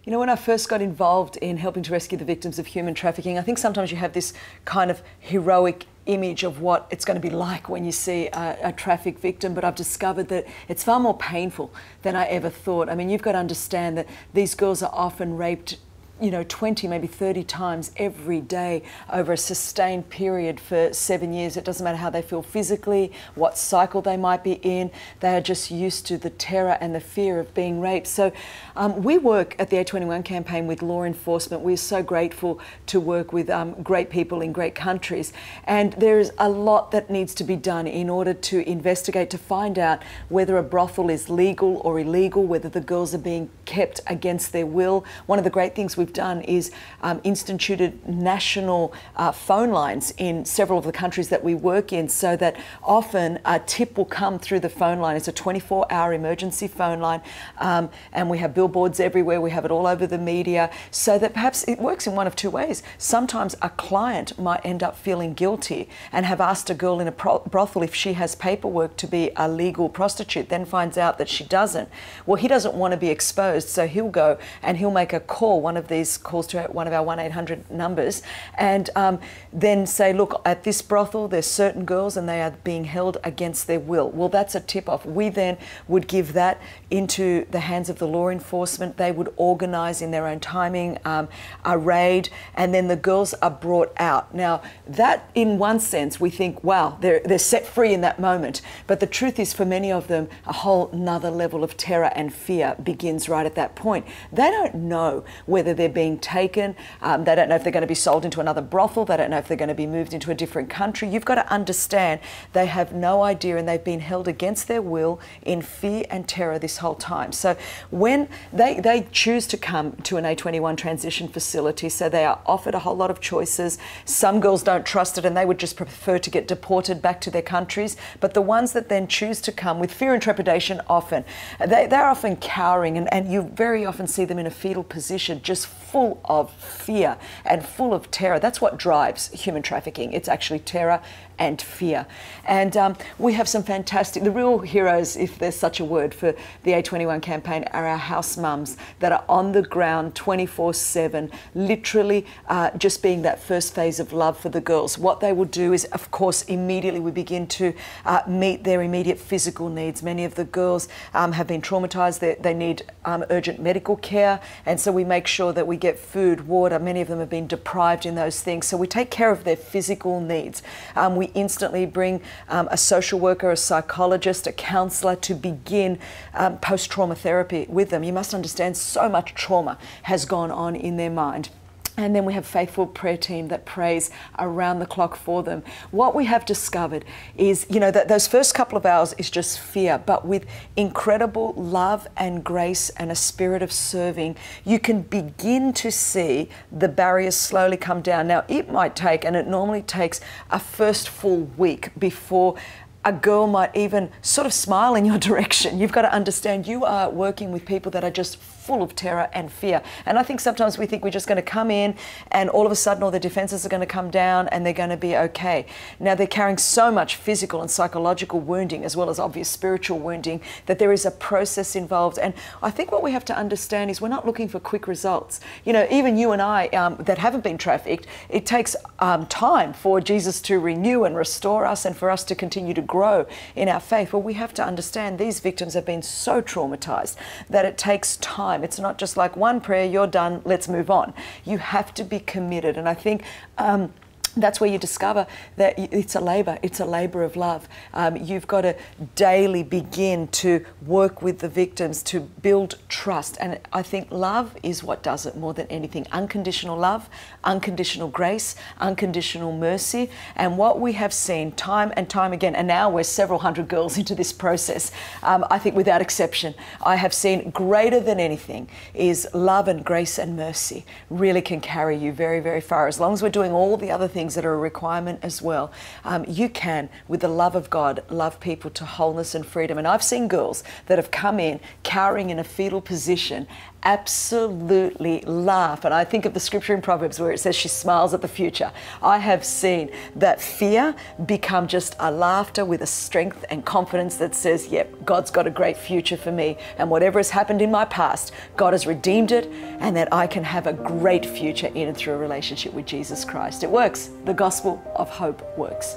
You know, when I first got involved in helping to rescue the victims of human trafficking, I think sometimes you have this kind of heroic image of what it's going to be like when you see a traffic victim, but I've discovered that it's far more painful than I ever thought. I mean, you've got to understand that these girls are often raped, you know, 20, maybe 30 times every day over a sustained period for 7 years. It doesn't matter how they feel physically, what cycle they might be in. They are just used to the terror and the fear of being raped. So we work at the A21 campaign with law enforcement. We're so grateful to work with great people in great countries. And there is a lot that needs to be done in order to investigate, to find out whether a brothel is legal or illegal, whether the girls are being kept against their will. One of the great things we've done is instituted national phone lines in several of the countries that we work in, so that often a tip will come through the phone line. It's a 24-hour emergency phone line, and we have billboards everywhere. We have it all over the media, so that perhaps it works in one of two ways. Sometimes a client might end up feeling guilty and have asked a girl in a brothel if she has paperwork to be a legal prostitute, then finds out that she doesn't. Well, he doesn't want to be exposed, so he'll go and he'll make a call, one of these calls to one of our 1-800 numbers, and then say, look, at this brothel there's certain girls and they are being held against their will. Well, that's a tip-off. We then would give that into the hands of the law enforcement. They would organise in their own timing a raid, and then the girls are brought out. Now, that in one sense we think, wow, they're set free in that moment, but the truth is, for many of them, a whole nother level of terror and fear begins right at that point. They don't know whether they're being taken, they don't know if they're going to be sold into another brothel, they don't know if they're going to be moved into a different country. You've got to understand they have no idea, and they've been held against their will in fear and terror this whole time. So when they choose to come to an A21 transition facility, so they are offered a whole lot of choices. Some girls don't trust it and they would just prefer to get deported back to their countries, but the ones that then choose to come with fear and trepidation, often they're often cowering, and you very often see them in a fetal position, just full of fear and full of terror. That's what drives human trafficking. It's actually terror and fear. And we have some fantastic, the real heroes, if there's such a word, for the A21 campaign are our house mums that are on the ground 24/7, literally just being that first phase of love for the girls. What they will do is, of course, immediately we begin to meet their immediate physical needs. Many of the girls have been traumatised. They need urgent medical care, and so we make sure that we get food, water. Many of them have been deprived in those things, so we take care of their physical needs. We instantly bring a social worker, a psychologist, a counsellor to begin post-trauma therapy with them. You must understand, so much trauma has gone on in their mind. And then we have a faithful prayer team that prays around the clock for them. What we have discovered is, you know, that those first couple of hours is just fear, but with incredible love and grace and a spirit of serving, you can begin to see the barriers slowly come down. Now, it might take, and it normally takes, a first full week before a girl might even sort of smile in your direction. You've got to understand you are working with people that are just full of terror and fear. And I think sometimes we think we're just going to come in and all of a sudden all the defences are going to come down and they're going to be okay. Now, they're carrying so much physical and psychological wounding, as well as obvious spiritual wounding, that there is a process involved. And I think what we have to understand is we're not looking for quick results. You know, even you and I that haven't been trafficked, it takes time for Jesus to renew and restore us and for us to continue to grow in our faith. Well, we have to understand these victims have been so traumatized that it takes time. It's not just like one prayer, you're done, let's move on. You have to be committed. And I think that's where you discover that it's a labour of love. You've got to daily begin to work with the victims to build trust. And I think love is what does it more than anything. Unconditional love, unconditional grace, unconditional mercy. And what we have seen time and time again, and now we're several hundred girls into this process, I think without exception, I have seen greater than anything is love and grace and mercy really can carry you very, very far. As long as we're doing all the other things that are a requirement as well, you can, with the love of God, love people to wholeness and freedom. And I've seen girls that have come in cowering in a fetal position absolutely laugh. And I think of the scripture in Proverbs where it says she smiles at the future. I have seen that fear become just a laughter with a strength and confidence that says, yep, God's got a great future for me. And whatever has happened in my past, God has redeemed it, and that I can have a great future in and through a relationship with Jesus Christ. It works. The gospel of hope works.